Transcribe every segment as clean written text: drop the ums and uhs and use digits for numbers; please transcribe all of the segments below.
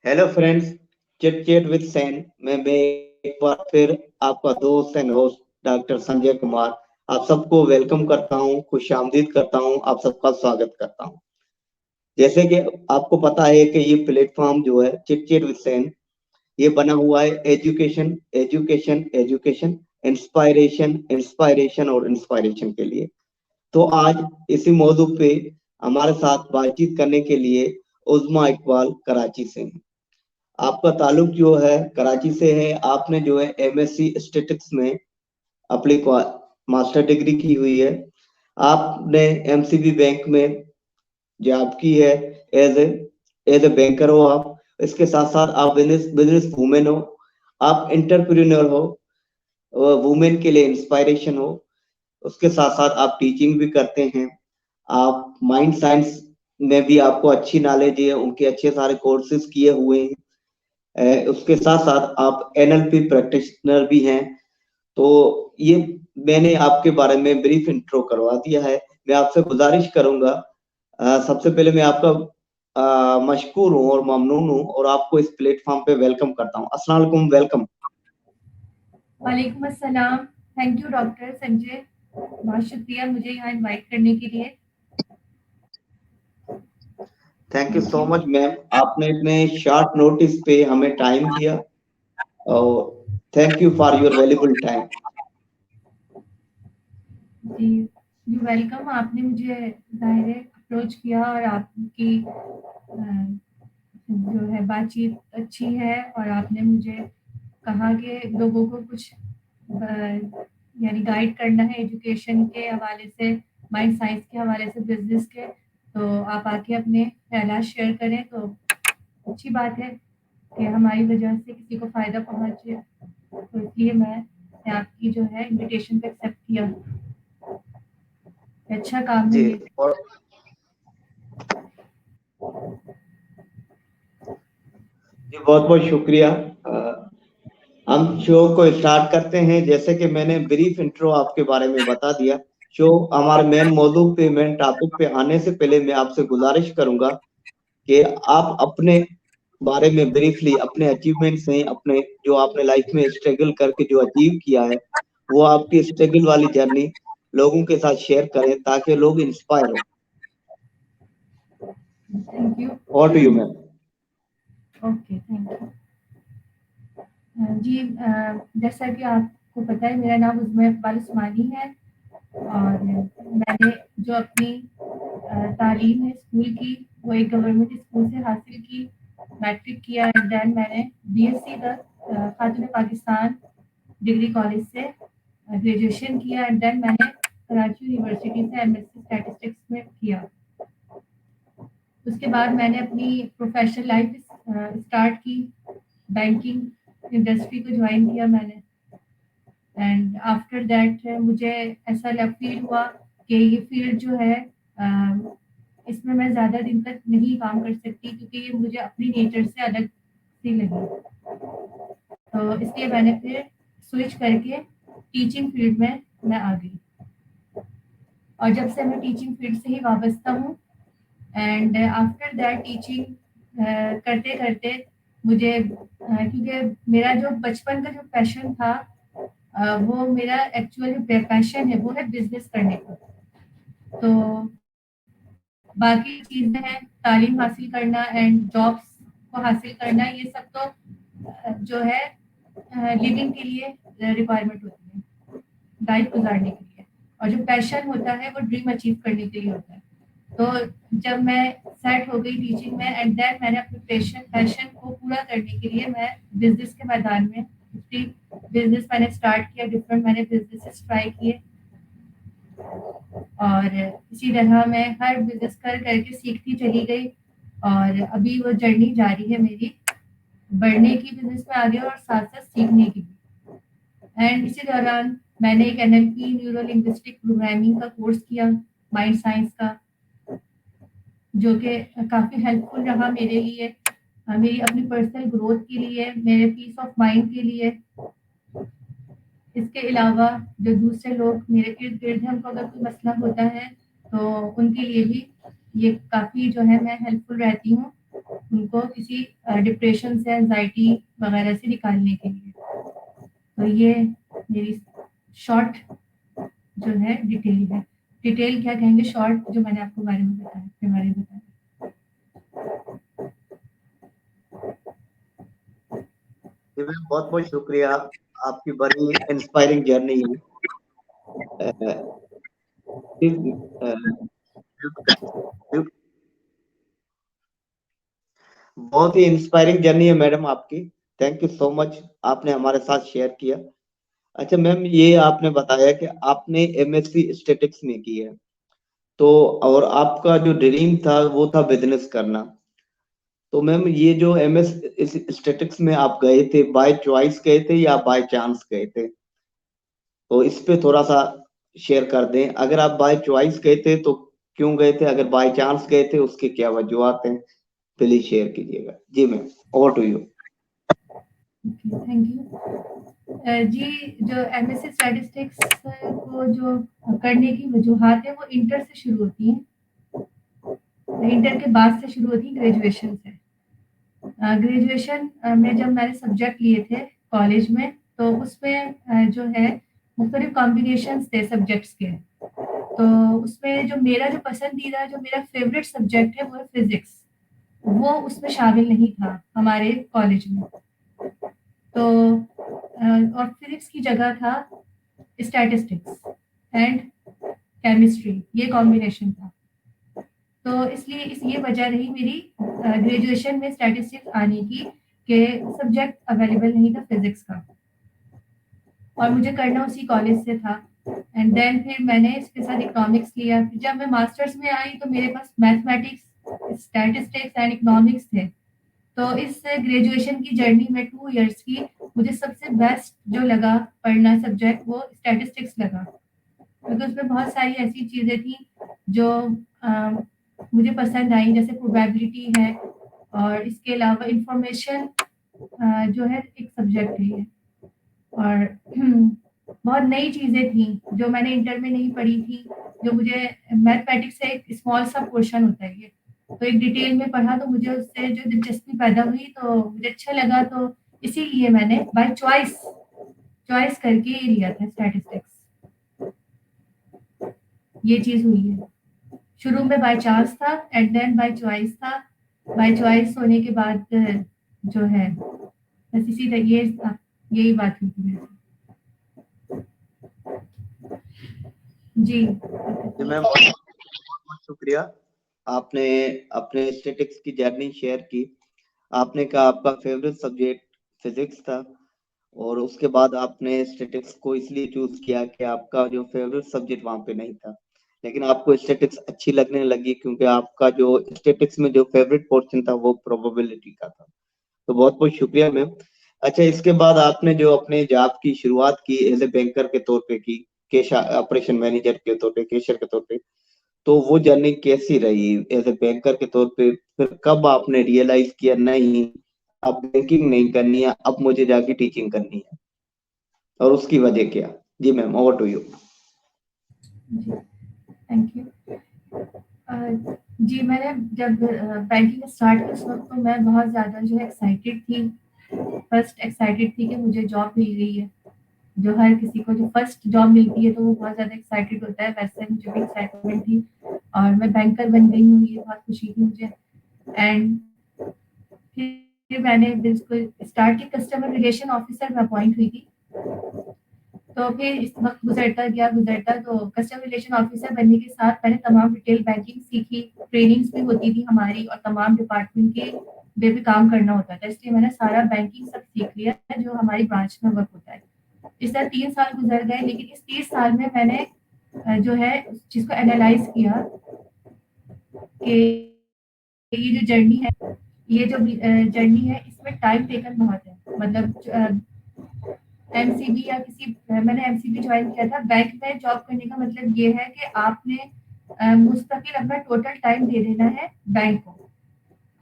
Hello friends, chit chat with San में मैं एक बार फिर आपका दोस्त and host doctor Sanjay Kumar आप सबको वेलकम करता हूं, खुशामदीद करता हूं, आप सबका स्वागत करता हूं। जैसे कि आपको पता है कि ये प्लेटफॉर्म जो है चिट चैट विद सैन, ये बना हुआ है education education education, inspiration inspiration और इंस्पायरेशन के लिए। तो आज इसी मौजू पे हमारे साथ बातचीत करने के लिए उज़्मा इकबाल कराची से हैं। आपका ताल्लुक जो है कराची से है। आपने जो है एमएससी स्टैटिस्टिक्स में अपनी मास्टर डिग्री की हुई है। आपने एमसीबी बैंक में जॉब की है। As a as a banker हो आप। इसके साथ साथ आप बिजनेस बिजनेस वूमेन हो। आप इंटरप्रेन्योर हो, वुमेन के लिए इंस्पायरेशन हो। उसके साथ साथ आप टीचिंग भी करते हैं। आप माइंड साइंस में भी आपको अच्छी नॉलेज है, उनके अच्छे सारे कोर्सेज किए हुए हैं। उसके साथ साथ आप एनएलपी प्रैक्टिशनर भी हैं। तो ये मैंने आपके बारे में ब्रीफ इंट्रो करवा दिया है। मैं आपसे गुजारिश करूंगा, सबसे पहले मैं आपका मशकूर हूँ और ममनून हूँ और आपको इस प्लेटफॉर्म पे वेलकम करता हूँ। अस्सलाम वालेकुम, वेलकम। वालेकुम अस्सलाम। थैंक यू डॉक्टर संजय, बहुत शुक्रिया मुझे यहाँ इनवाइट करने के लिए। Thank you thank so you. Much ma'am, आपने इतने शॉर्ट नोटिस पे हमें टाइम दिया और thank you for your valuable time. जी, यू वेलकम। आपने मुझे ज़ाहिर है अप्रोच किया और आपकी जो है बातचीत अच्छी है और आपने मुझे कहा कि लोगों को कुछ यानी गाइड करना है एजुकेशन के हवाले से, माइंड साइंस के हवाले से, बिजनेस के। तो आप आके अपने ख्यालात शेयर करें तो अच्छी बात है कि हमारी वजह से किसी को फ़ायदा पहुँचे। तो इसलिए मैंने आपकी जो है इनविटेशन को एक्सेप्ट किया। अच्छा काम है जी, ये। और जी बहुत बहुत शुक्रिया। हम शो को स्टार्ट करते हैं। जैसे कि मैंने ब्रीफ इंट्रो आपके बारे में बता दिया। शो हमारे मेन टॉपिक पे आने से पहले मैं आपसे गुजारिश करूंगा कि आप अपने बारे में ब्रीफली अपने अचीवमेंट्स हैं, अपने जो आपने लाइफ में स्ट्रगल करके जो अचीव किया है, वो आपकी स्ट्रगल वाली जर्नी लोगों के साथ शेयर करें ताकि लोग इंस्पायर हो। Thank you. और to you ma'am. Okay, thank you. जी, जैसा कि आपको पता है मेरा नाम उज़्मा इकबाल उस्मानी है और मैंने जो अपनी तालीम है स्कूल की वो एक गवर्नमेंट स्कूल से हासिल की। मैट्रिक किया एंड देन मैंने बीएससी तक खातून पाकिस्तान डिग्री कॉलेज से ग्रेजुएशन किया एंड देन मैंने कराची यूनिवर्सिटी से एमएससी स्टैटिस्टिक्स में किया। उसके बाद मैंने अपनी प्रोफेशनल लाइफ स्टार्ट की। बैंकिंग इंडस्ट्री को ज्वाइन किया मैंने एंड आफ्टर दैट मुझे ऐसा फील हुआ कि ये फील्ड जो है इसमें मैं ज़्यादा दिन तक नहीं काम कर सकती क्योंकि ये मुझे अपनी नेचर से अलग सी लगी। तो इसलिए मैंने फिर स्विच करके टीचिंग फील्ड में मैं आ गई और जब से मैं टीचिंग फील्ड से ही वाबस्ता हूँ एंड आफ्टर दैट टीचिंग करते करते मुझे क्योंकि मेरा जो बचपन का जो पैशन था वो मेरा एक्चुअली पैशन है वो है बिजनेस करने का। तो बाकी चीज़ें हैं तालीम हासिल करना एंड जॉब्स को हासिल करना, ये सब तो जो है लिविंग के लिए रिक्वायरमेंट होती है, लाइफ गुजारने के लिए। और जो पैशन होता है वो ड्रीम अचीव करने के लिए होता है। तो जब मैं सेट हो गई टीचिंग में एंड देन मैंने अपने पैशन पैशन को पूरा करने के लिए मैं बिजनेस के मैदान में बिजनेस मैंने स्टार्ट किया। डिफरेंट मैंने बिजनेसेस ट्राई किए और इसी तरह मैं हर बिजनेस कर करके सीखती चली गई और अभी वो जर्नी जारी है मेरी बढ़ने की बिजनेस में आगे और साथ साथ सीखने की भी। एंड इसी दौरान मैंने एक एनएलपी न्यूरो लिंग्विस्टिक प्रोग्रामिंग का कोर्स किया, माइंड साइंस का, जो कि काफ़ी हेल्पफुल रहा मेरे लिए, मेरी अपनी पर्सनल ग्रोथ के लिए, मेरे पीस ऑफ माइंड के लिए। इसके अलावा जो दूसरे लोग मेरे इर्द गिर्द हैं उनको अगर कोई मसला होता है तो उनके लिए भी ये काफ़ी जो है मैं हेल्पफुल रहती हूँ। उनको किसी डिप्रेशन से, एंजाइटी वगैरह से निकालने के लिए। तो ये मेरी शॉर्ट जो है डिटेल है। डिटेल क्या कहेंगे, शॉर्ट जो मैंने आपको बारे में बताया, अपने बारे में बताया। जी मैम, बहुत बहुत शुक्रिया। आपकी बड़ी इंस्पायरिंग जर्नी है। अ, बहुत ही इंस्पायरिंग जर्नी है मैडम आपकी। थैंक यू सो मच, आपने हमारे साथ शेयर किया। अच्छा मैम, ये आपने बताया कि आपने एमएससी स्टैटिक्स में की है, तो और आपका जो ड्रीम था वो था बिजनेस करना। तो मैम, ये जो एमएस स्टैटिक्स में आप गए थे, बाय चॉइस गए थे या बाय चांस गए थे? तो इस पे थोड़ा सा शेयर कर दें। अगर आप बाय चॉइस गए थे तो क्यों गए थे? अगर बाय चांस गए थे, उसकी क्या वजूहत हैं? प्लीज शेयर कीजिएगा। जी ma'am, over to you. Thank you. जी, जो एमएससी स्टैटिस्टिक्स को जो करने की वजूहत है वो इंटर से शुरू होती हैं। इंटर के बाद से शुरू होती है ग्रेजुएशन से। ग्रेजुएशन में जब मैंने सब्जेक्ट लिए थे कॉलेज में, तो उसमें जो है मुख्तलिफ कॉम्बिनेशंस थे सब्जेक्ट्स के। तो उसमें जो पसंदीदा, जो मेरा फेवरेट सब्जेक्ट है वो है फिजिक्स। वो उसमें शामिल नहीं था हमारे कॉलेज में। तो और फिजिक्स की जगह था स्टैटिस्टिक्स एंड केमिस्ट्री, ये कॉम्बिनेशन था। तो इसलिए ये वजह रही मेरी ग्रेजुएशन में स्टैटिस्टिक्स आने की, कि सब्जेक्ट अवेलेबल नहीं था फिजिक्स का, और मुझे करना उसी कॉलेज से था। एंड देन फिर मैंने इसके साथ इकोनॉमिक्स लिया। फिर जब मैं मास्टर्स में आई तो मेरे पास मैथमेटिक्स, स्टैटिस्टिक्स एंड इकोनॉमिक्स थे। तो इस ग्रेजुएशन की जर्नी में 2 इयर्स की मुझे सबसे बेस्ट जो लगा पढ़ना सब्जेक्ट वो स्टैटिस्टिक्स लगा, क्योंकि उसमें बहुत सारी ऐसी चीज़ें थी जो मुझे पसंद आई, जैसे प्रोबेबिलिटी है, और इसके अलावा इंफॉर्मेशन जो है एक सब्जेक्ट है ये। और बहुत नई चीज़ें थी जो मैंने इंटर में नहीं पढ़ी थी, जो मुझे मैथमेटिक्स से एक स्मॉल सा पोर्शन होता है ये, तो एक डिटेल में पढ़ा तो मुझे उससे जो दिलचस्पी पैदा हुई, तो मुझे अच्छा लगा। तो इसीलिए मैंने बाय चॉइस चॉइस करके ये लिया था स्टैटिस्टिक्स। ये चीज़ हुई है। शुरू में बाय चांस था एंड देन बाय चॉइस था। बाय चॉइस होने के बाद जो है बस इसी तरह ये यही बात हुई थी मेरे साथ। जी। जी मैम, बहुत बहुत शुक्रिया। आपने अपने स्टैटिक्स की जर्नी शेयर की। आपने कहा आपका फेवरेट सब्जेक्ट फिजिक्स था, और उसके बाद आपने स्टैटिक्स को इसलिए चूज किया कि आपका जो फेवरेट सब्जेक्ट वहां पे नहीं था, लेकिन आपको स्टैटिक्स अच्छी लगने लगी क्योंकि आपका जो स्टैटिक्स में जो फेवरेट पोर्शन था वो प्रोबेबिलिटी का था। तो बहुत बहुत शुक्रिया मैम। अच्छा, इसके बाद आपने जो अपने जॉब की शुरुआत की एज ए बैंकर के तौर पे की, कैश ऑपरेशन मैनेजर के तौर पे, कैशियर के तौर पे, तो वो जर्नी कैसी रही एज ए बैंकर के तौर पे? फिर कब आपने रियलाइज किया नहीं, अब बैंकिंग नहीं करनी है, अब मुझे जाके टीचिंग करनी है, और उसकी वजह क्या? जी मैम, ओवर टू यू। जी, थैंक यू। जी, मैंने जब बैंकिंग स्टार्ट की उस वक्त तो मैं बहुत ज़्यादा जो है एक्साइटेड थी। फर्स्ट एक्साइटेड थी कि मुझे जॉब मिल गई है। जो हर किसी को जो फर्स्ट जॉब मिलती है तो वो बहुत ज़्यादा एक्साइटेड होता है, वैसे मुझे भी एक्साइटमेंट थी, और मैं बैंकर बन गई हूँ, ये बहुत खुशी थी मुझे। एंड फिर मैंने बिल्कुल स्टार्ट की, कस्टमर रिलेशन ऑफिसर में अपॉइंट हुई थी। तो फिर इस वक्त गुजरता तो कस्टमर रिलेशन ऑफिसर बनने के साथ मैंने तमाम रिटेल बैंकिंग सीखी, ट्रेनिंग्स भी होती थी हमारी, और तमाम डिपार्टमेंट के में भी काम करना होता था, इसलिए मैंने सारा बैंकिंग सब सीख लिया है जो हमारी ब्रांच में वर्क होता है। इस तरह 3 साल गुजर गए, लेकिन इस 30 साल में मैंने जो है उस चीज़ को एनालाइज किया कि ये जो जर्नी है, जर्नी है, इसमें टाइम टेकन बहुत है। मतलब एमसीबी या किसी मैंने एमसीबी ज्वाइन किया था। बैंक में जॉब करने का मतलब ये है कि आपने मुस्तकिल अपना टोटल टाइम दे देना है बैंक को।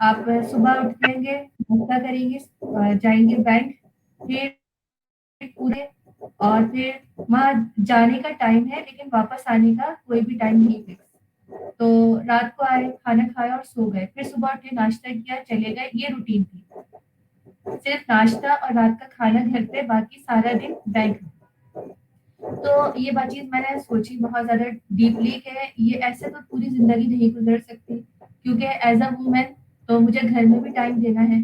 आप सुबह उठेंगे, नाश्ता करेंगे, जाएंगे बैंक, फिर पूरे, और फिर वहाँ जाने का टाइम है लेकिन वापस आने का कोई भी टाइम नहीं फिक्स। तो रात को आए, खाना खाया और सो गए, फिर सुबह उठे, नाश्ता किया, चले गए, ये रूटीन थी। सिर्फ नाश्ता और रात का खाना घर पे, बाकी सारा दिन बैंक में। तो ये बात चीज मैंने सोची बहुत ज्यादा डीपली कि ये ऐसे तो पूरी जिंदगी नहीं गुजर सकती, क्योंकि एज अ वुमेन तो मुझे घर में भी टाइम देना है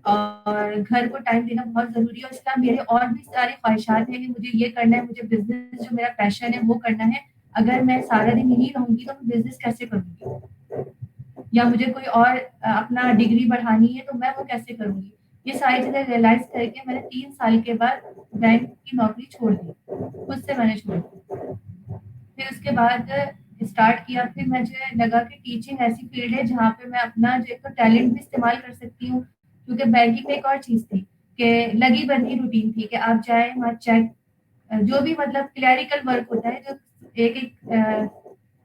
और घर को टाइम देना बहुत जरूरी है। और इसका मेरे और भी सारी ख्वाहिशात हैं कि मुझे ये करना है, मुझे बिजनेस जो मेरा पैशन है वो करना है। अगर मैं सारा दिन यही रहूंगी तो मैं बिजनेस कैसे करूंगी, या मुझे कोई और अपना डिग्री बढ़ानी है तो मैं वो कैसे करूंगी। ये सारी चीजें रियलाइज करके मैंने 3 साल के बाद बैंक की नौकरी छोड़ दी, खुद से मैंने छोड़ दी। फिर उसके बाद स्टार्ट किया, फिर मुझे लगा कि टीचिंग ऐसी फील्ड है जहाँ पे मैं अपना जो एक तो टैलेंट भी इस्तेमाल कर सकती हूँ, क्योंकि बैंकिंग में एक और चीज थी कि लगी बंधी रूटीन थी कि आप जाए वहाँ चेक, जो भी मतलब क्लैरिकल वर्क होता है, जो एक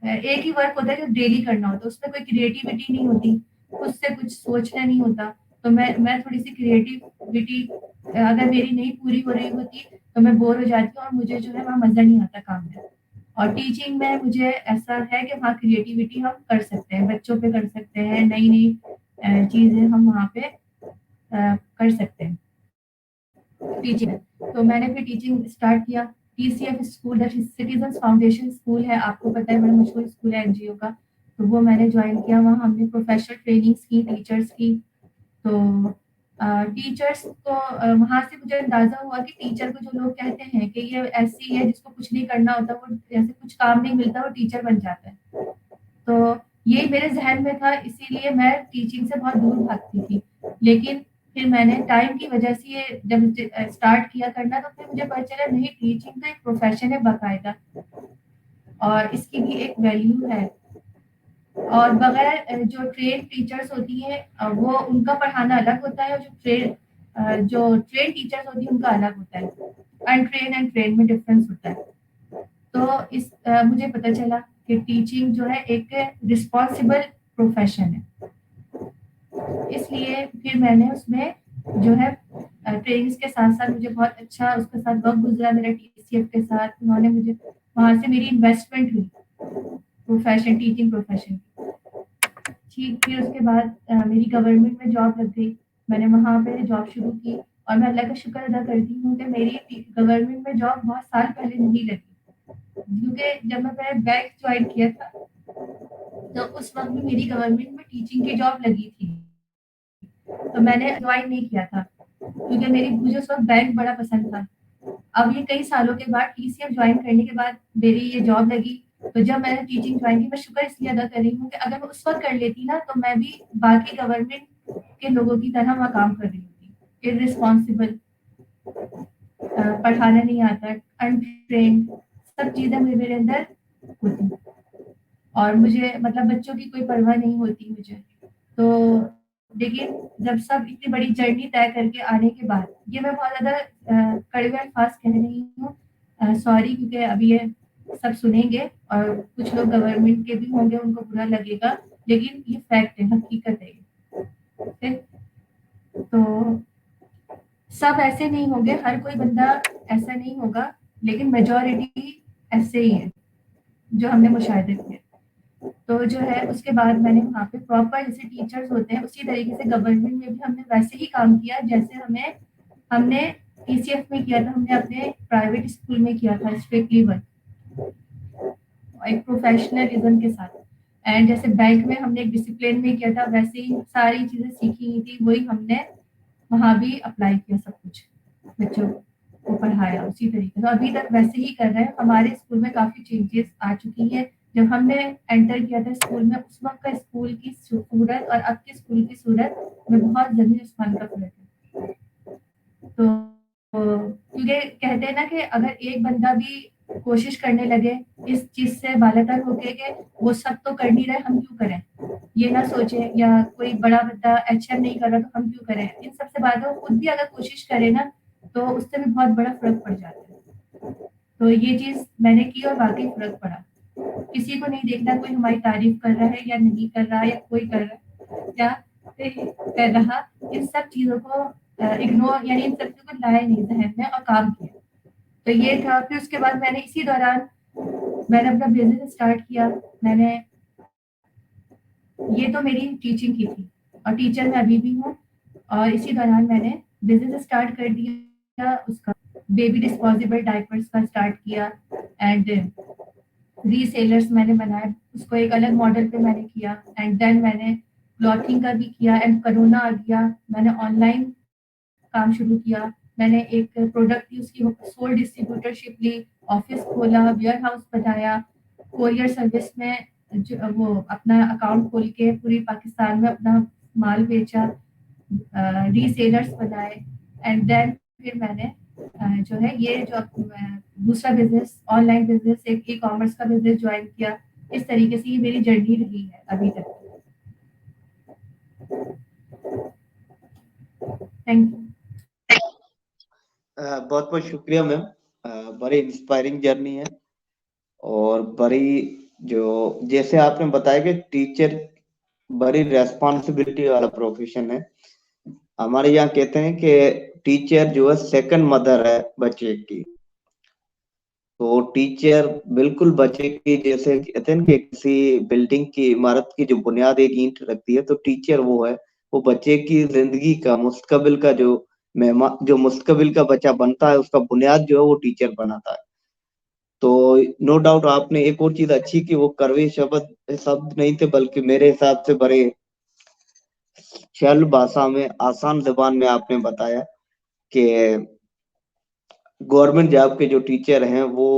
एक ही वर्क होता है जो डेली करना होता है, उसमें कोई क्रिएटिविटी नहीं होती, खुद से कुछ सोचना नहीं होता। तो मैं थोड़ी सी क्रिएटिविटी अगर मेरी नहीं पूरी हो रही होती तो मैं बोर हो जाती हूँ और मुझे जो है वहाँ मजा नहीं आता काम में। और टीचिंग में मुझे ऐसा है कि वहाँ क्रिएटिविटी हम कर सकते हैं, बच्चों पे कर सकते हैं, नई नई चीजें हम वहाँ पे कर सकते हैं टीचिंग में। तो मैंने फिर टीचिंग स्टार्ट किया। TCF school, citizen foundation school है, आपको पता है, बड़ा मशहूर स्कूल है एनजीओ का। तो वो मैंने ज्वाइन किया, वहाँ हमने प्रोफेशनल ट्रेनिंग्स की टीचर्स की। तो टीचर्स को वहां से मुझे अंदाजा हुआ कि टीचर को जो लोग कहते हैं कि ये ऐसी है जिसको कुछ नहीं करना होता, वो जैसे कुछ काम नहीं मिलता वो टीचर बन जाता है। तो ये मेरे जहन में था, इसीलिए मैं टीचिंग से बहुत दूर भागती थी। लेकिन फिर मैंने टाइम की वजह से ये जब स्टार्ट किया करना, तो फिर मुझे पता चला नहीं, टीचिंग तो एक प्रोफेशन है बाकायदा, और इसकी भी एक वैल्यू है। और बगैर जो ट्रेन टीचर्स होती हैं वो उनका पढ़ाना अलग होता है, और जो ट्रेन टीचर्स होती है उनका अलग होता है। अनट्रेन एंड ट्रेन में डिफरेंस होता है। तो मुझे पता चला कि टीचिंग जो है एक रिस्पॉन्सिबल प्रोफेशन है, इसलिए फिर मैंने उसमें जो है ट्रेनिंग्स के साथ साथ मुझे बहुत अच्छा उसके साथ वक्त गुजरा मेरा टीसीएफ के साथ। उन्होंने मुझे वहां से मेरी इन्वेस्टमेंट हुई प्रोफेशन, टीचिंग प्रोफेशन। ठीक, फिर उसके बाद मेरी गवर्नमेंट में जॉब लग गई। मैंने वहाँ पे जॉब शुरू की और मैं अल्लाह का शुक्र अदा करती हूँ कि मेरी गवर्नमेंट में जॉब बहुत साल पहले नहीं लगी, क्योंकि जब मैंने बैंक ज्वाइन किया था तो उस वक्त भी मेरी गवर्नमेंट में टीचिंग की जॉब लगी थी, तो मैंने ज्वाइन नहीं किया था क्योंकि मुझे उस वक्त बैंक बड़ा पसंद था। अब ये कई सालों के बाद टीसीएफ ज्वाइन करने के बाद मेरी ये जॉब लगी। तो जब मैंने टीचिंग ज्वाइन की, मैं शुक्र इसलिए अदा कर रही हूँ कि अगर मैं उस वक्त कर लेती ना तो मैं भी बाकी गवर्नमेंट के लोगों की तरह वहाँ काम कर रही होती, इररिस्पॉन्सिबल, पढ़ाना नहीं आता, अनट्रेन्ड, सब चीजें मेरे अंदर होती, और मुझे मतलब बच्चों की कोई परवाह नहीं होती मुझे। तो लेकिन जब सब इतनी बड़ी जर्नी तय करके आने के बाद, ये मैं बहुत ज्यादा कड़वे अल्फाज कह रही हूँ, सॉरी, क्योंकि अभी ये सब सुनेंगे और कुछ लोग गवर्नमेंट के भी होंगे, उनको बुरा लगेगा, लेकिन ये फैक्ट है, हकीकत है ये। ठीक? तो सब ऐसे नहीं होंगे, हर कोई बंदा ऐसा नहीं होगा, लेकिन मेजोरिटी ऐसे ही है जो हमने मुशाहिदे किए। तो जो है उसके बाद मैंने वहाँ पे प्रॉपर जैसे टीचर्स होते हैं उसी तरीके से गवर्नमेंट में भी हमने वैसे ही काम किया जैसे हमने टीसीएफ में किया था, हमने अपने प्राइवेट स्कूल में किया था, स्ट्रिक्टली वर्क, एक प्रोफेशनलिज्म के साथ। एंड जैसे बैंक में हमने एक डिसिप्लिन में किया था, वैसे ही सारी चीजें सीखी हुई थी, वही हमने वहाँ भी अप्लाई किया, सब कुछ बच्चों को पढ़ाया उसी तरीके से। अभी तक वैसे ही कर रहे हैं। हमारे स्कूल में काफी चेंजेस आ चुकी है। जब हमने एंटर किया था स्कूल में, उस वक्त का स्कूल की सूरत और अब के स्कूल की सूरत में बहुत जमीन आसमान का फर्क है। तो क्योंकि कहते हैं ना कि अगर एक बंदा भी कोशिश करने लगे इस चीज से बालातर होके कि वो सब तो कर नहीं रहे, हम क्यों करें, ये ना सोचे, या कोई बड़ा बंदा एचएम नहीं कर रहा तो हम क्यों करें, इन सबसे बात हो, खुद भी अगर कोशिश करे ना तो उससे भी बहुत बड़ा फर्क पड़ जाता है। तो ये चीज मैंने की और वाकई फर्क पड़ा। किसी को नहीं देखना कोई हमारी तारीफ कर रहा है या नहीं कर रहा, या कोई कर रहा है या कर रहा, इन सब चीजों को इग्नोर, यानी इन सब चीजों को लाए नहीं जहन में और काम किया। तो ये था। फिर उसके बाद मैंने इसी दौरान मैंने अपना बिजनेस स्टार्ट किया। मैंने ये तो मेरी टीचिंग की थी और टीचर मैं अभी भी हूँ। और इसी दौरान मैंने बिजनेस स्टार्ट कर दिया, उसका बेबी डिस्पोजेबल डायपर्स का स्टार्ट किया एंड रीसेलर्स मैंने बनाए, उसको एक अलग मॉडल पे मैंने किया एंड देन मैंने क्लॉथिंग का भी किया एंड कोरोना आ गया, मैंने ऑनलाइन काम शुरू किया। मैंने एक प्रोडक्ट की उसकी सोल डिस्ट्रीब्यूटरशिप ली, ऑफिस खोला, वेयर हाउस बनाया, कोरियर सर्विस में वो अपना अकाउंट खोल के पूरी पाकिस्तान में अपना माल बेचा, रीसेलर्स बनाए एंड देन फिर मैंने जो है ये जो दूसरा बिजनेस ऑनलाइन बिजनेस एक ई कॉमर्स का बिजनेस ज्वाइन किया। इस तरीके से ये मेरी जर्नी रही है अभी तक। Thank you. बहुत बहुत शुक्रिया मैम। बड़ी इंस्पायरिंग जर्नी है और बड़ी जो जैसे आपने बताया कि टीचर बड़ी रेस्पॉन्सिबिलिटी वाला प्रोफेशन है। हमारे यहाँ कहते हैं कि टीचर जो है सेकंड मदर है बच्चे की। तो टीचर बिल्कुल बच्चे की, जैसे कहते हैं ना कि किसी बिल्डिंग की इमारत की जो बुनियाद एक ईंट रखती है, तो टीचर वो है, वो बच्चे की जिंदगी का मुस्तकबिल का जो मेहमान जो मुस्तकबिल का बच्चा बनता है उसका बुनियाद जो है वो टीचर बनाता है। तो नो डाउट आपने एक और चीज अच्छी की, वो कड़वे शब्द शब्द नहीं थे, बल्कि मेरे हिसाब से बड़े सरल भाषा में आसान जबान में आपने बताया कि गवर्नमेंट जॉब के जो टीचर हैं वो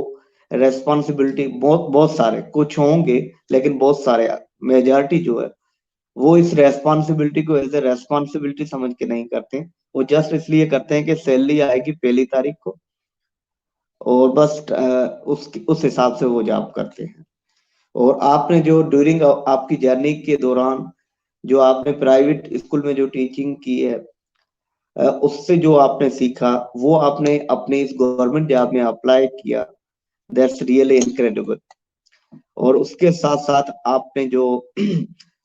रेस्पॉन्सिबिलिटी बहुत बहुत सारे कुछ होंगे, लेकिन बहुत सारे मेजॉरिटी जो है वो इस रेस्पॉन्सिबिलिटी को एज ए रेस्पॉन्सिबिलिटी समझ के नहीं करते। वो जस्ट इसलिए करते हैं कि सैलरी आएगी पहली तारीख को और बस उस हिसाब से वो जॉब करते हैं। और आपने जो ड्यूरिंग आपकी जर्नी के दौरान जो आपने प्राइवेट स्कूल में जो टीचिंग की है, उससे जो आपने सीखा वो आपने अपने इस गवर्नमेंट जॉब में अप्लाई किया। That's really incredible. और उसके साथ साथ आपने जो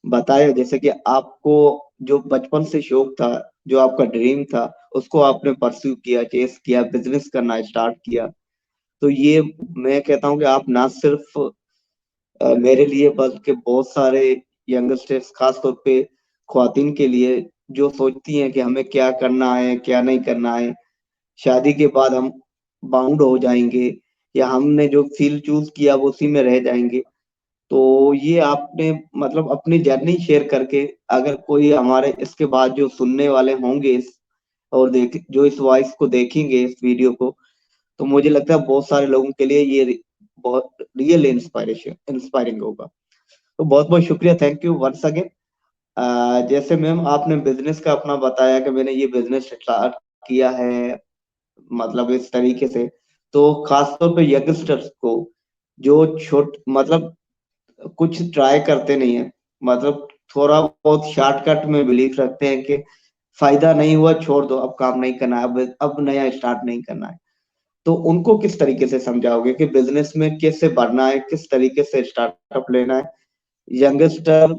बताया, जैसे कि आपको जो बचपन से शौक था, जो आपका ड्रीम था, उसको आपने परस्यू किया, चेस किया, बिजनेस करना स्टार्ट किया। तो ये मैं कहता हूँ कि आप ना सिर्फ मेरे लिए बल्कि बहुत सारे यंगस्टर्स, खास तौर पे ख्वातीन के लिए जो सोचती हैं कि हमें क्या करना है क्या नहीं करना है, शादी के बाद हम बाउंड हो जाएंगे या हमने जो फील्ड चूज किया वो उसी में रह जाएंगे। तो ये आपने मतलब अपनी जर्नी शेयर करके, अगर कोई हमारे इसके बाद जो सुनने वाले होंगे और देख जो इस वॉइस को देखेंगे इस वीडियो को, तो मुझे लगता है बहुत सारे लोगों के लिए ये बहुत रियल इंस्पायरेशन इंस्पायरिंग होगा। तो बहुत बहुत शुक्रिया, थैंक यू वंस अगेन। जैसे मैम आपने बिजनेस का अपना बताया कि मैंने ये बिजनेस स्टार्ट किया है, मतलब इस तरीके से, तो खासतौर पे यंगस्टर्स को जो छोट मतलब कुछ ट्राई करते नहीं है, मतलब थोड़ा बहुत शॉर्टकट में बिलीफ रखते हैं कि फायदा नहीं हुआ छोड़ दो, अब काम नहीं करना है, अब नया स्टार्ट नहीं करना है। तो उनको किस तरीके से समझाओगे कि बिजनेस में कैसे बढ़ना है, किस तरीके से स्टार्टअप लेना है, youngster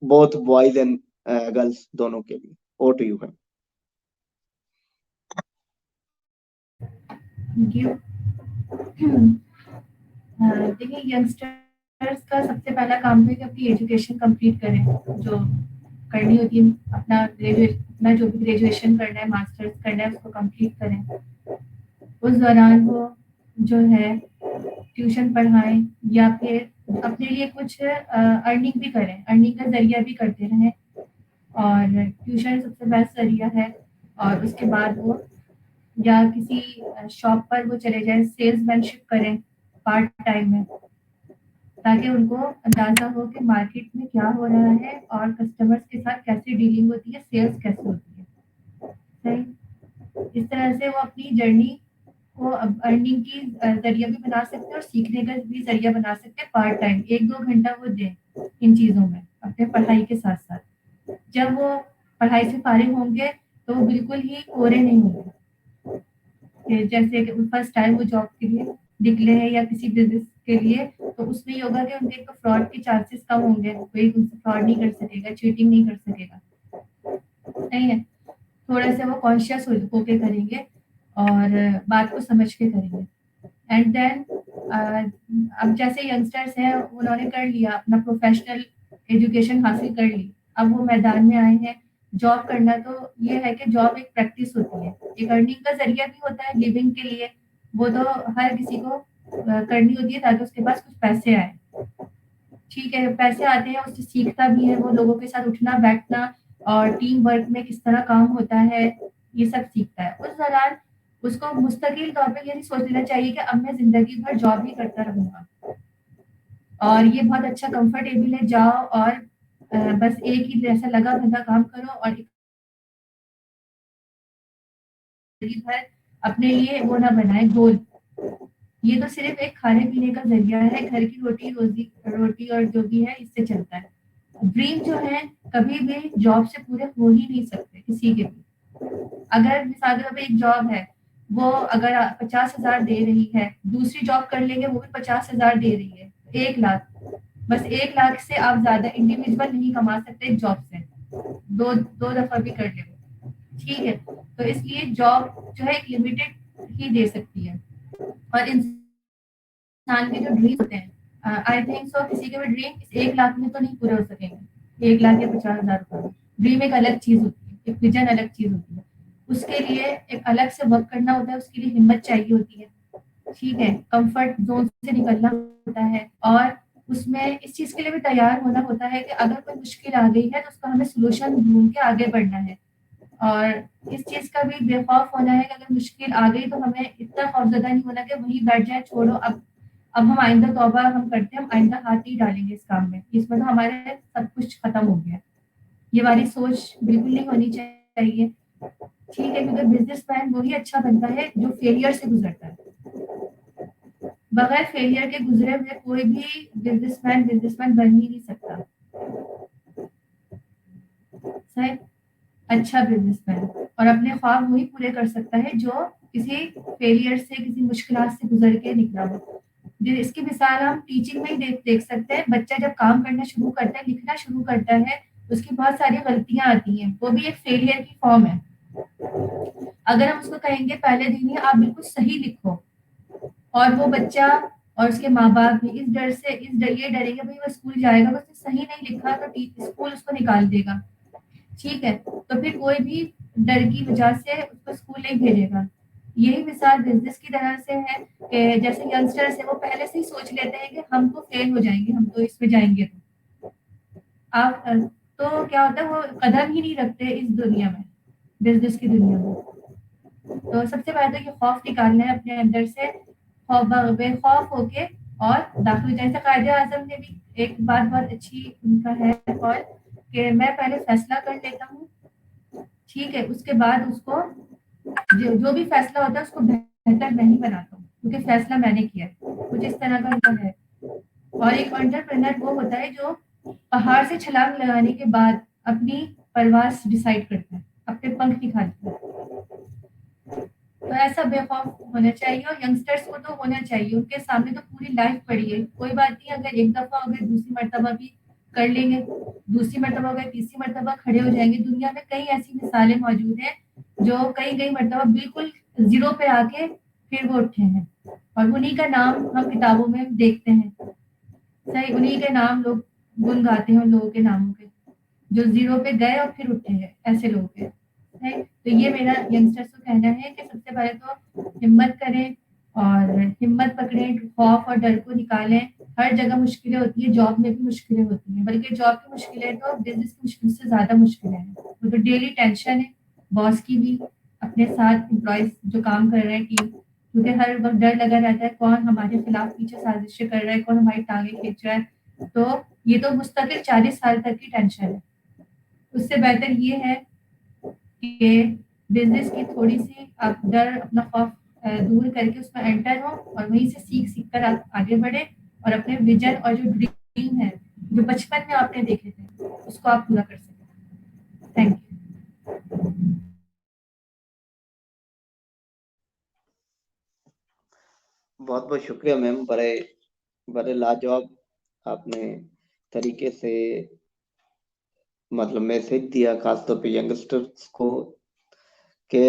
both boys and girls दोनों के लिए। Over to you ma'am. Thank you. देखिए यंगस्टर्स का सबसे पहला काम है कि अपनी एजुकेशन कंप्लीट करें, जो करनी होती है, अपना जो भी ग्रेजुएशन करना है, मास्टर्स करना है, उसको कंप्लीट करें। उस दौरान वो जो है ट्यूशन पढ़ाएं या फिर अपने लिए कुछ अर्निंग भी करें, अर्निंग का जरिया भी करते रहें। और ट्यूशन सबसे बेस्ट जरिया है। और उसके बाद वो या किसी शॉप पर वो चले जाएं, सेल्समैनशिप करें पार्ट टाइम में, ताकि उनको अंदाजा हो कि मार्केट में क्या हो रहा है और कस्टमर्स के साथ कैसे डीलिंग होती है, सेल्स कैसे होती है। सही। इस तरह से वो अपनी जर्नी को अब अर्निंग की जरिया भी बना सकते हैं और सीखने का भी जरिया बना सकते हैं। पार्ट टाइम 1-2 घंटा वो दें इन चीज़ों में अपने पढ़ाई के साथ साथ। जब वो पढ़ाई से फारिग होंगे तो वो बिल्कुल ही कोरे नहीं होंगे कि जैसे कि फर्स्ट टाइम वो जॉब के लिए निकले हैं या किसी बिजनेस के लिए, तो उसमें ये होगा कि उनके तो फ्रॉड के चांसेस कम होंगे, कोई उनसे फ्रॉड नहीं कर सकेगा, चीटिंग नहीं कर सकेगा। नहीं है, थोड़ा सा वो कॉन्शियस होके करेंगे और बात को समझ के करेंगे। एंड देन अब जैसे यंगस्टर्स हैं उन्होंने कर लिया अपना प्रोफेशनल एजुकेशन हासिल कर ली, अब वो मैदान में आए हैं जॉब करना। तो ये है कि जॉब एक प्रैक्टिस होती है, एक अर्निंग का जरिया भी होता है लिविंग के लिए। वो तो हर किसी को करनी होती है ताकि उसके पास कुछ पैसे आए। ठीक है, पैसे आते हैं, उससे सीखता भी है, वो लोगों के साथ उठना बैठना और टीम वर्क में किस तरह काम होता है, ये सब सीखता है। उस दौरान उसको मुस्तकिल तौर पे ये नहीं सोच लेना चाहिए कि अब मैं जिंदगी भर जॉब ही करता रहूंगा और ये बहुत अच्छा कंफर्टेबल है, जाओ और बस एक ही जैसा लगा धंधा काम करो और जिंदगी भर अपने लिए वो ना बनाए गोल। ये तो सिर्फ एक खाने पीने का जरिया है, घर की रोटी और जो भी है इससे चलता है। ड्रीम जो है कभी भी जॉब से पूरे हो ही नहीं सकते किसी के भी। अगर मिसाल के तौर पे एक जॉब है, वो अगर 50,000 दे रही है, दूसरी जॉब कर लेंगे वो भी 50,000 दे रही है, 1 लाख। बस 1 लाख से आप ज्यादा इंडिविजुअल नहीं कमा सकते एक जॉब से, दो दो दफा भी कर ले। ठीक है, तो इसलिए जॉब जो है एक लिमिटेड ही दे सकती है। और इंसान के जो ड्रीम होते हैं, आई थिंक सो किसी के भी ड्रीम इस 1 लाख में तो नहीं पूरे हो सकेंगे, 1 लाख या 50,000 रुपए में। ड्रीम एक अलग चीज होती है, एक विजन अलग चीज होती है, उसके लिए एक अलग से वर्क करना होता है, उसके लिए हिम्मत चाहिए होती है। ठीक है, कंफर्ट जोन से निकलना होता है और उसमें इस चीज के लिए भी तैयार होना होता है कि अगर कोई मुश्किल आ गई है तो उसका हमें सोल्यूशन ढूंढ के आगे बढ़ना है। और इस चीज का भी बेखौफ होना है कि अगर मुश्किल आ गई तो हमें इतना खौफजदा नहीं होना कि वहीं बैठ जाए, छोड़ो अब हम आइंदा तौबा हम करते हैं, हम आइंदा हाथ नहीं डालेंगे इस काम में, इसमें तो हमारे सब कुछ खत्म हो गया। ये वाली सोच बिल्कुल नहीं होनी चाहिए। ठीक है, क्योंकि बिजनेसमैन वही अच्छा बनता है जो फेलियर से गुजरता है। बगैर फेलियर के गुजरे हुए कोई भी बिजनेसमैन बन ही नहीं सकता। सही, अच्छा बिजनेसमैन और अपने ख्वाब वही पूरे कर सकता है जो किसी फेलियर से किसी मुश्किल से गुजर के निकला हो। इसकी मिसाल हम टीचिंग में ही देख सकते हैं। बच्चा जब काम करना शुरू करता है, लिखना शुरू करता है, उसकी बहुत सारी गलतियां आती हैं, वो भी एक फेलियर की फॉर्म है। अगर हम उसको कहेंगे पहले दिन ही आप बिल्कुल सही लिखो, और वो बच्चा और उसके माँ बाप भी इस डर से ये डरेंगे भाई वो स्कूल जाएगा, बस सही नहीं लिखा तो स्कूल उसको निकाल देगा। ठीक है, तो फिर कोई भी डर की वजह से उसको स्कूल नहीं भेजेगा। यही मिसाल बिजनेस की तरह से है कि जैसे यंगस्टर्स है वो पहले से ही सोच लेते हैं कि हम तो फेल हो जाएंगे, हम तो इसमें जाएंगे। आप तो क्या होता है वो कदम ही नहीं रखते इस दुनिया में, बिजनेस की दुनिया में। तो सबसे पहले तो ये खौफ निकालना है अपने अंदर से, बेखौफ होके और दाखिल जैसे कायदे आजम ने भी एक बात बहुत अच्छी उनका है और कि मैं पहले फैसला कर लेता हूँ। ठीक है, उसके बाद उसको जो भी फैसला होता है उसको बेहतर मैं ही बनाता हूँ क्योंकि फैसला मैंने किया है। कुछ इस तरह का उनका है। और एक एंटरप्रेन्योर वो होता है जो पहाड़ से छलांग लगाने के बाद अपनी परवास डिसाइड करता है, अपने पंख निखारता है। तो ऐसा बेखौफ होना चाहिए और यंगस्टर्स को तो होना चाहिए, उनके सामने तो पूरी लाइफ पड़ी है। कोई बात नहीं, अगर एक दफा हो गए दूसरी मर्तबा भी कर लेंगे, दूसरी मर्तबा हो गए तीसरी मर्तबा खड़े हो जाएंगे। दुनिया में कई ऐसी मिसालें मौजूद हैं जो कई मर्तबा बिल्कुल जीरो पे आके फिर वो उठे हैं और उन्हीं का नाम हम किताबों में देखते हैं। सही, उन्हीं के नाम लोग गुन गाते हैं उन लोगों के नामों के जो जीरो पे गए और फिर उठे हैं, ऐसे लोग हैं। है, तो ये मेरा यंगस्टर्स को कहना है कि सबसे पहले तो हिम्मत करें और हिम्मत पकड़ें, खौफ और डर को निकालें। हर जगह मुश्किलें होती है, जॉब में भी मुश्किलें होती हैं, बल्कि जॉब की मुश्किलें तो बिजनेस की मुश्किल से ज्यादा मुश्किलें हैं। वो तो डेली टेंशन है, बॉस की भी, अपने साथ एम्प्लॉयज जो काम कर रहे हैं टीम, क्योंकि हर वक्त डर लगा रहता है कौन हमारे खिलाफ पीछे साजिशें कर रहा है, कौन हमारी टांगे खींच रहा है। तो ये तो मुस्तकिल 40 साल तक की टेंशन है। उससे बेहतर ये है कि बिजनेस की थोड़ी सी आप डर अपना खौफ दूर करके उसमें एंटर हो और वहीं से सीख कर आप आगे बढ़े और अपने विजन और जो ड्रीम है जो बचपन में आपने देखे थे उसको आप पूरा कर सकें। Thank you. बहुत बहुत शुक्रिया मैम, बड़े बड़े लाजवाब आपने तरीके से मतलब मैसेज दिया खासतौर पे यंगस्टर्स को कि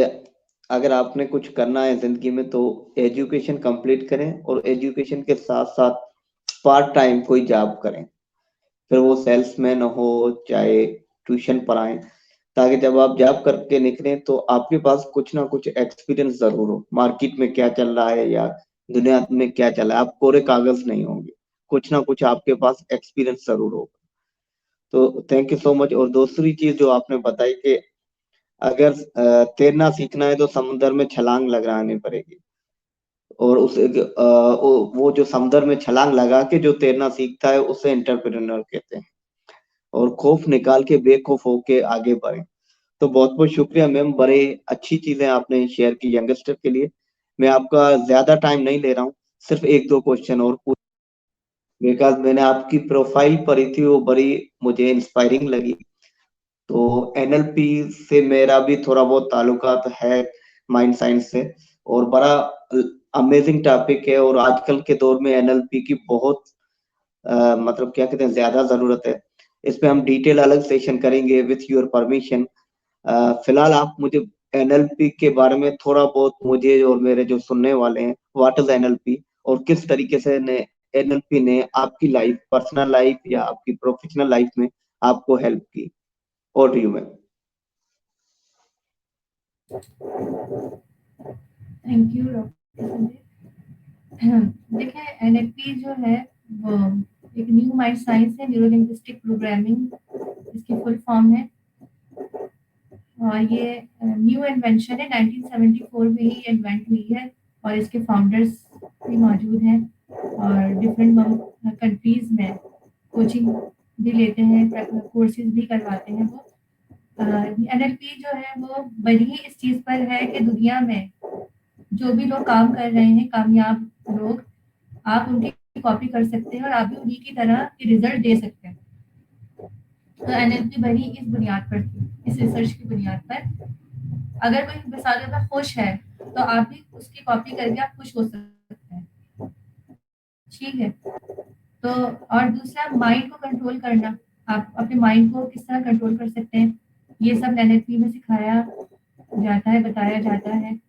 अगर आपने कुछ करना है जिंदगी में तो एजुकेशन कंप्लीट करें और एजुकेशन के साथ साथ पार्ट टाइम कोई जॉब करें, फिर वो सेल्समैन हो चाहे ट्यूशन पढ़ाएं, ताकि जब आप जॉब करके निकलें तो आपके पास कुछ ना कुछ एक्सपीरियंस जरूर हो, मार्केट में क्या चल रहा है या दुनिया में क्या चल रहा है। आप कोरे कागज नहीं होंगे, कुछ ना कुछ आपके पास एक्सपीरियंस जरूर होगा। तो थैंक यू सो मच। और दूसरी चीज जो आपने बताई कि अगर तैरना सीखना है तो समुद्र में छलांग लगानी पड़ेगी, और वो जो समुद्र में छलांग लगा के जो तैरना सीखता है उसे एंटरप्रेन्योर कहते हैं, और खौफ निकाल के बेखौफ होके आगे बढ़े। तो बहुत बहुत शुक्रिया मैम, बड़े अच्छी चीजें आपने शेयर की यंगस्टर के लिए। मैं आपका ज्यादा टाइम नहीं ले रहा हूँ, सिर्फ एक दो क्वेश्चन और बिकॉज मैंने आपकी प्रोफाइल पढ़ी थी, वो बड़ी मुझे इंस्पायरिंग लगी। तो एनएलपी से मेरा भी थोड़ा बहुत ताल्लुकात है, माइंड साइंस से, और बड़ा अमेजिंग टॉपिक है। और आजकल के दौर में एनएलपी की बहुत मतलब क्या कहते हैं ज्यादा जरूरत है। इस पे हम डिटेल अलग सेशन करेंगे विथ योर परमिशन। फिलहाल आप मुझे एनएलपी के बारे में थोड़ा बहुत, मुझे और मेरे जो सुनने वाले हैं, व्हाट इज एनएलपी और किस तरीके से ने एनएलपी ने आपकी लाइफ, पर्सनल लाइफ या आपकी प्रोफेशनल लाइफ में आपको हेल्प की। और do you ma'am? Thank you doctor Sanjay. देखिए एनएलपी जो है वो एक न्यू माइंड साइंस है, न्यूरो लिंग्विस्टिक प्रोग्रामिंग इसकी फुल फॉर्म है। और ये न्यू इन्वेंशन है, 1974 में ही इन्वेंट हुई है और इसके फाउंडर्स भी मौजूद हैं और डिफरेंट कंट्रीज में कोचिंग भी लेते हैं, कोर्सेज भी करवाते हैं वो। एनएलपी जो है वो बनी ही इस चीज़ पर है कि दुनिया में जो भी लोग काम कर रहे हैं, कामयाब लोग, आप उनकी कॉपी कर सकते हैं और आप भी उन्हीं की तरह के रिजल्ट दे सकते हैं। तो एनएलपी बनी इस बुनियाद पर थी, इस रिसर्च की बुनियाद पर। अगर कोई मिसाल में खुश है तो आप भी उसकी कॉपी करके आप खुश हो सकते हैं, ठीक है। तो और दूसरा माइंड को कंट्रोल करना, आप अपने माइंड को किस तरह कंट्रोल कर सकते हैं, ये सब एनएलपी में सिखाया जाता है, बताया जाता है।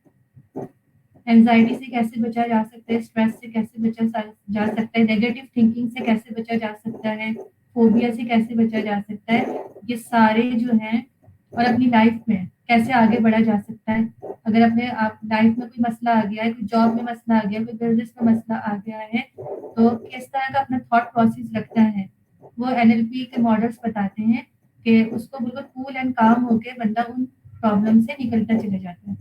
एंजाइटी से कैसे बचा जा सकता है, स्ट्रेस से कैसे बचा जा सकता है, नेगेटिव थिंकिंग से कैसे बचा जा सकता है, फोबिया से कैसे बचा जा सकता है, ये सारे जो हैं। और अपनी लाइफ में कैसे आगे बढ़ा जा सकता है। अगर अपने आप लाइफ में कोई मसला आ गया है, कोई जॉब में मसला आ गया, कोई बिजनेस में मसला आ गया है, तो किस तरह का अपना थॉट प्रोसेस रखना है, वो एनएलपी के मॉडल्स बताते हैं कि उसको बिल्कुल कूल एंड काम होके बंदा उन प्रॉब्लम से निकलता चले जाता है।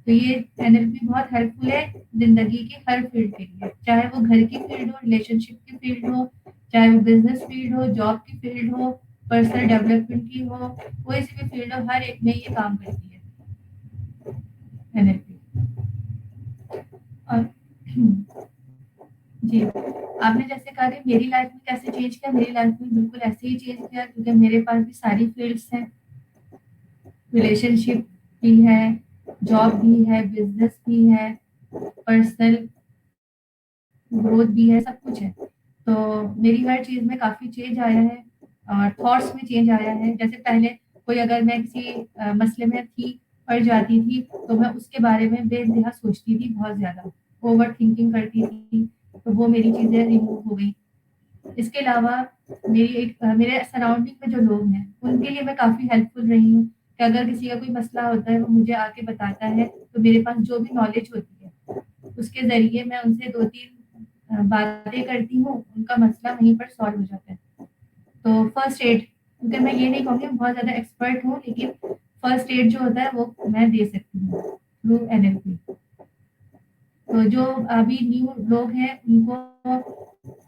तो ये एनएलपी बहुत हेल्पफुल है जिंदगी की हर फील्ड के लिए, चाहे वो घर की फील्ड हो, रिलेशनशिप की फील्ड हो, चाहे वो बिजनेस फील्ड हो, जॉब की फील्ड हो, पर्सनल डेवलपमेंट की हो, कोई सी भी फील्ड हो, हर एक में ये काम करती है एनएलपी। और जी, आपने जैसे कहा कि मेरी लाइफ में कैसे चेंज किया, मेरी लाइफ में बिल्कुल ऐसे ही चेंज किया, क्योंकि मेरे पास भी सारी फील्ड्स हैं, रिलेशनशिप भी है, जॉब भी है, बिजनेस भी है, पर्सनल ग्रोथ भी है, सब कुछ है। तो मेरी हर चीज़ में काफ़ी चेंज आया है और थॉट्स में चेंज आया है। जैसे पहले कोई अगर मैं किसी मसले में थी, पड़ जाती थी, तो मैं उसके बारे में बेइंतहा सोचती थी, बहुत ज़्यादा ओवर थिंकिंग करती थी, तो वो मेरी चीज़ें रिमूव हो गई। इसके अलावा मेरे सराउंडिंग में जो लोग हैं, उनके लिए मैं काफ़ी हेल्पफुल रही हूँ कि अगर किसी का कोई मसला होता है, वो मुझे आके बताता है, तो मेरे पास जो भी नॉलेज होती है, उसके ज़रिए मैं उनसे 2-3 बातें करती हूँ, उनका मसला वहीं पर सॉल्व हो जाता है। तो फर्स्ट एड, क्योंकि मैं ये नहीं कहूँगी मैं बहुत ज़्यादा एक्सपर्ट हूँ, लेकिन फर्स्ट एड जो होता है वो मैं दे सकती हूँ थ्रू एनएलपी। तो जो अभी न्यू लोग हैं उनको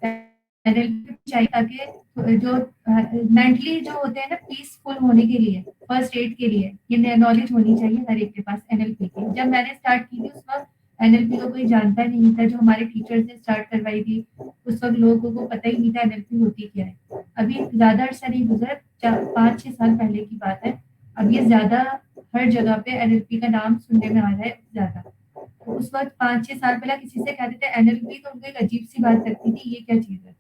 एनएलपी चाहिए, ताकि जो मेंटली जो होते हैं ना, पीसफुल होने के लिए, फर्स्ट एड के लिए ये नॉलेज होनी चाहिए हर एक के पास एनएलपी की। जब मैंने स्टार्ट की थी उस वक्त एनएलपी को कोई जानता नहीं था, जो हमारे टीचर्स ने स्टार्ट करवाई थी उस वक्त लोगों को पता ही नहीं था एनएलपी होती क्या है। अभी ज्यादा अरसा नहीं गुजरा, 5-6 साल पहले की बात है, अब ये ज्यादा हर जगह पे एनएलपी का नाम सुनने में आ रहा है ज्यादा। तो उस वक्त 5-6 साल पहले किसी से कहते थे एनएलपी, तो उनको एक अजीब सी बात लगती थी, ये क्या चीज है।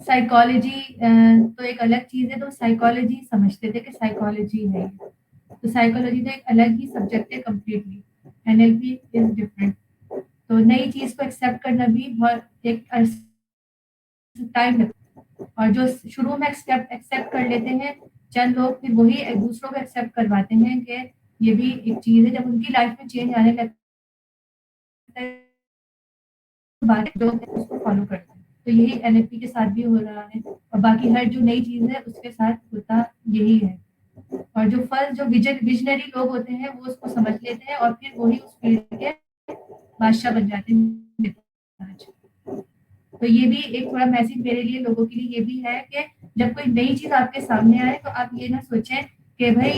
साइकोलॉजी तो एक अलग चीज है, तो साइकोलॉजी समझते थे कि साइकोलॉजी है। तो साइकोलॉजी तो एक अलग ही सब्जेक्ट है कम्प्लीटली, एनएलपी इज डिफरेंट। तो नई चीज को एक्सेप्ट करना भी बहुत एक टाइम लगता है, और जो शुरू में एक्सेप्ट एक्सेप्ट कर लेते हैं चंद लोग, फिर वही एक दूसरों को एक्सेप्ट करवाते हैं कि ये भी एक चीज है। जब उनकी लाइफ में चेंज आने लगता है बात जो है उसको फॉलो करते हैं। तो यही एनएलपी के साथ भी हो रहा है, और बाकी हर जो नई चीज है उसके साथ होता यही है। और जो फर्स्ट जो विजनरी लोग होते हैं वो उसको समझ लेते हैं और फिर वही उस फील्ड के बादशाह बन जाते हैं आज। तो ये भी एक थोड़ा मैसेज मेरे लिए लोगों के लिए ये भी है कि जब कोई नई चीज आपके सामने आए तो आप ये ना सोचें कि भाई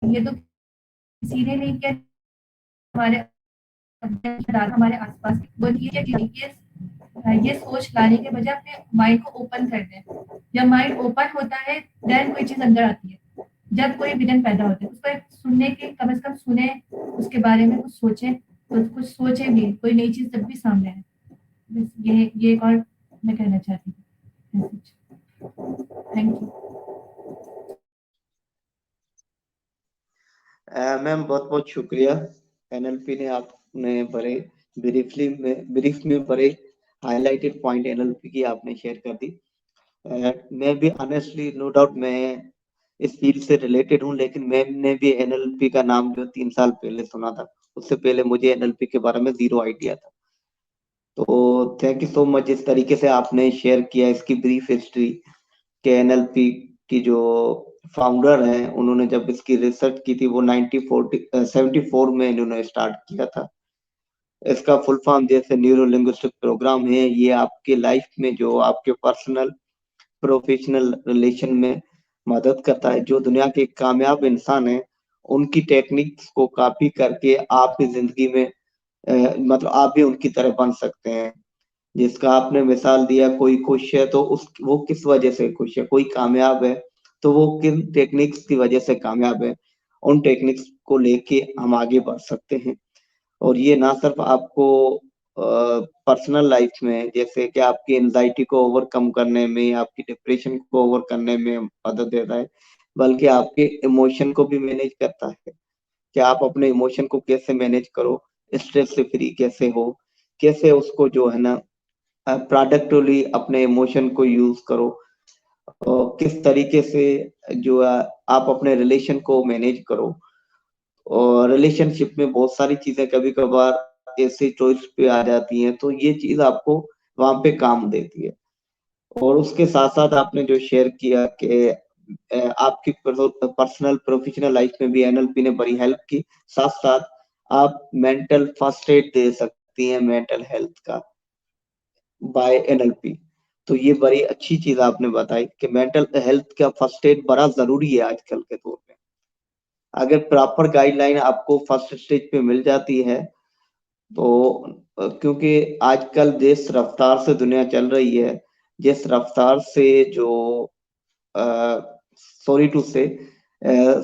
ये तो किसी ने नहीं किया, हमारे हमारे आसपास वो ये सोच लाने के बजाय अपने माइंड को ओपन कर दें। जब माइंड ओपन होता है देन कोई चीज अंदर आती है। जब कोई विजन पैदा होता है उसको सुनने के कम से कम सुने, उसके बारे में कुछ सोचें, तो कुछ सोचें भी, कोई नई चीज जब भी सामने आए। बस ये एक और मैं कहना चाहती हूँ। Thank you. मैम बहुत बहुत शुक्रिया। एनएलपी ने आपने बड़े ब्रीफ में बड़े हाईलाइटेड पॉइंट एनएलपी की आपने शेयर कर दी। मैं भी ऑनेस्टली नो डाउट मैं इस फील्ड से रिलेटेड हूँ, लेकिन मैंने भी एनएलपी का नाम जो 3 साल पहले सुना था। उससे पहले मुझे एनएलपी के बारे में जीरो आइडिया था। तो थैंक यू सो मच जिस तरीके से आपने शेयर किया इसकी ब्रीफ हिस्ट्री के एनएलपी की जो फाउंडर हैं उन्होंने जब इसकी रिसर्च की थी वो 1974 में इन्होंने स्टार्ट किया था। इसका फुल फॉर्म जैसे न्यूरो लिंग्विस्टिक प्रोग्राम है, ये आपके लाइफ में जो आपके पर्सनल प्रोफेशनल रिलेशन में मदद करता है। जो दुनिया के कामयाब इंसान हैं उनकी टेक्निक्स को कॉपी करके आप भी जिंदगी में मतलब आप भी उनकी तरह बन सकते हैं। जिसका आपने मिसाल दिया, कोई खुश है तो उस वो किस वजह से खुश है, कोई कामयाब है तो वो किन टेक्निक्स की वजह से कामयाब है। उन टेक्निक्स को लेके हम आगे बढ़ सकते हैं। और ये ना सिर्फ आपको पर्सनल लाइफ में जैसे कि आपकी एंजाइटी को ओवरकम करने में, आपकी डिप्रेशन को ओवर करने में मदद देता है, बल्कि आपके इमोशन को भी मैनेज करता है कि आप अपने इमोशन को कैसे मैनेज करो, स्ट्रेस से फ्री कैसे हो, कैसे उसको जो है ना प्रोडक्टिवली अपने इमोशन को यूज करो, और किस तरीके से जो है आप अपने रिलेशन को मैनेज करो। और रिलेशनशिप में बहुत सारी चीजें कभी कभार ऐसे चॉइस पे आ जाती हैं, तो ये चीज आपको वहां पे काम देती है। और उसके साथ साथ आपने जो शेयर किया कि आपकी पर्सनल प्रोफेशनल लाइफ में भी एनएलपी ने बड़ी हेल्प की। साथ साथ आप मेंटल फर्स्ट एड दे सकती हैं मेंटल हेल्थ का बाय एनएलपी। तो ये बड़ी अच्छी चीज आपने बताई कि मेंटल हेल्थ का फर्स्ट एड बड़ा जरूरी है आजकल के दौर में। अगर प्रॉपर गाइडलाइन आपको फर्स्ट स्टेज पे मिल जाती है तो क्योंकि आजकल जिस रफ्तार से दुनिया चल रही है, जिस रफ्तार से जो सॉरी टू से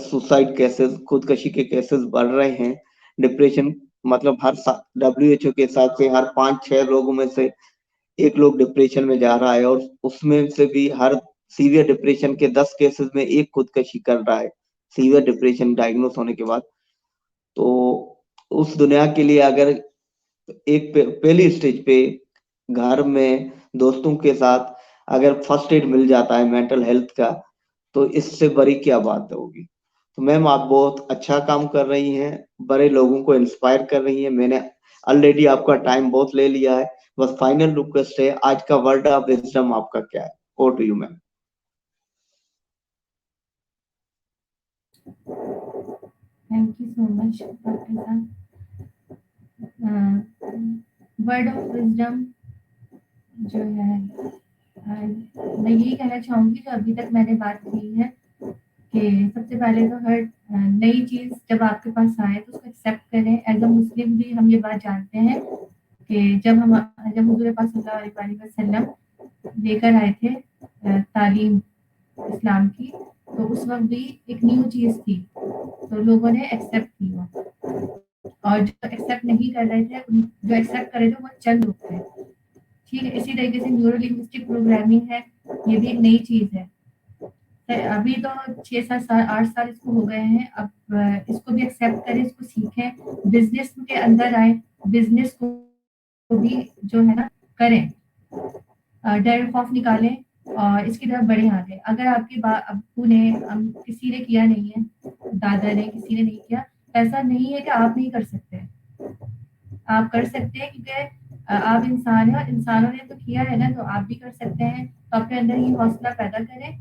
सुसाइड केसेस, खुदकशी के केसेस बढ़ रहे हैं, डिप्रेशन मतलब हर डब्ल्यूएचओ के हिसाब से हर 5-6 लोगों में से एक लोग डिप्रेशन में जा रहा है, और उसमें से भी हर सीवियर डिप्रेशन के 10 केसेस में एक खुदकशी कर रहा है सीवियर डिप्रेशन डायग्नोस होने के बाद। तो उस दुनिया के लिए अगर एक पहली स्टेज पे घर में दोस्तों के साथ अगर फर्स्ट एड मिल जाता है मेंटल हेल्थ का, तो इससे बड़ी क्या बात होगी। तो मैम आप बहुत अच्छा काम कर रही हैं, बड़े लोगों को इंस्पायर कर रही हैं। मैंने ऑलरेडी आपका टाइम बहुत ले लिया है, बस फाइनल रिक्वेस्ट है, आज का वर्ड ऑफ विजडम आपका क्या है? Over to you ma'am. Thank you so much doctor साहब। वर्ड ऑफ विजडम जो है, मैं यही कहना चाहूंगी जो अभी तक मैंने बात की है कि सबसे पहले तो हर नई चीज जब आपके पास आए तो उसको एक्सेप्ट करें। एज अ मुस्लिम भी हम ये बात जानते हैं कि जब हुजूर पाक सल्लल्लाहु अलैहि वसल्लम लेकर आए थे तालीम इस्लाम की, तो उस वक्त भी एक न्यू चीज थी, तो लोगों ने एक्सेप्ट की वो। और जो एक्सेप्ट नहीं कर रहे थे, जो एक्सेप्ट कर रहे थे वो चंद लोग थे। ठीक है, इसी तरीके से न्यूरो लिंग्विस्टिक प्रोग्रामिंग है, ये भी एक नई चीज है। अभी तो 6-7 साल 8 साल इसको हो गए हैं। अब इसको भी एक्सेप्ट करें, इसको सीखें, बिजनेस के अंदर आए, बिजनेस को भी जो है ना करें, डर खौफ निकालें और इसकी तरफ बढ़े आगे। अगर आपके अब्बू ने किसी ने किया नहीं है, दादा ने किसी ने नहीं किया, ऐसा नहीं है कि आप नहीं कर सकते। आप कर सकते हैं क्योंकि आप इंसान हैं और इंसानों ने तो किया है ना, तो आप भी कर सकते हैं। तो अपने अंदर ये हौसला पैदा करें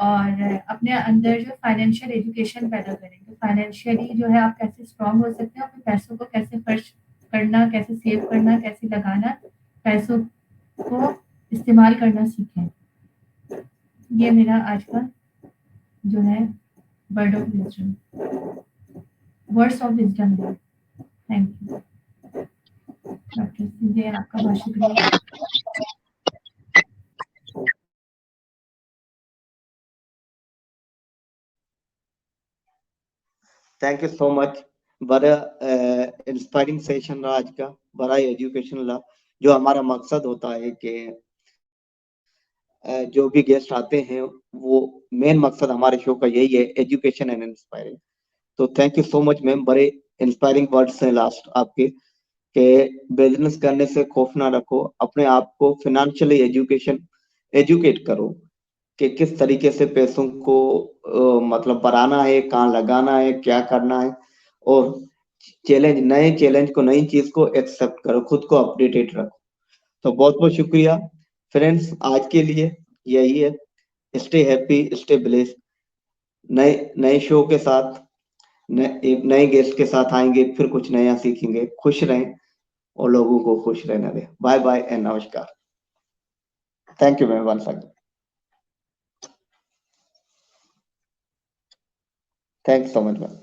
और अपने अंदर जो फाइनेंशियल एजुकेशन पैदा करें। तो फाइनेंशियली जो है आप कैसे स्ट्रांग हो सकते हैं, अपने पैसों को कैसे खर्च करना, कैसे सेव करना, कैसे लगाना, पैसों को इस्तेमाल करना सीखें। ये मेरा आज का जो है word of wisdom, words of wisdom है। थैंक यू डॉक्टर संजय, आपका बहुत शुक्रिया। Thank you so much. बड़ा इंस्पायरिंग सेशन रहा आज का, बड़ा एजुकेशन रहा। जो हमारा मकसद होता है कि जो भी गेस्ट आते हैं, वो मेन मकसद हमारे शो का यही है, एजुकेशन एंड इंस्पायरिंग। तो thank you so much ma'am, बड़े इंस्पायरिंग वर्ड्स हैं लास्ट आपके, कि बिजनेस करने से खौफ ना रखो, अपने आप को फाइनेंशियली एजुकेट करो कि किस तरीके से पैसों को मतलब बढ़ाना है, कहाँ लगाना है, क्या करना है, और नए चैलेंज को, नई चीज को एक्सेप्ट करो, खुद को अपडेटेड रखो। तो बहुत बहुत शुक्रिया फ्रेंड्स, आज के लिए यही है। Stay happy, stay blessed. नए नए शो के साथ, एक नए गेस्ट के साथ आएंगे, फिर कुछ नया सीखेंगे। खुश रहें और लोगों को खुश रहने दें। बाय बाय एंड नमस्कार। Thank you ma'am once again. Thank so much ma'am.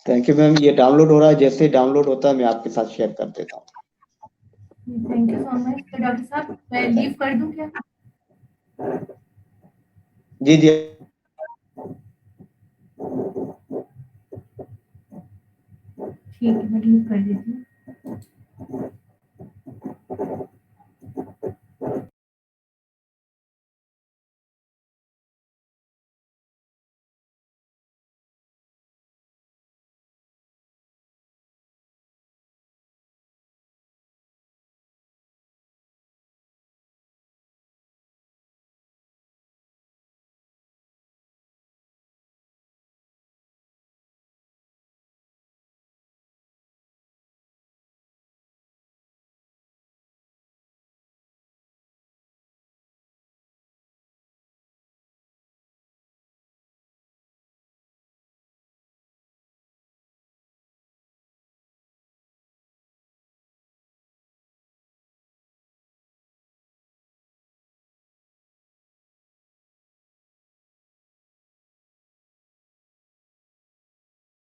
Thank you ma'am. ये डाउनलोड हो रहा है, जैसे डाउनलोड होता है मैं आपके साथ शेयर कर देता हूँ। Thank you so much. तो डॉक्टर साहब मैं लीव कर दूं क्या? जी जी। ठीक है, मैं लीव कर देती हूँ।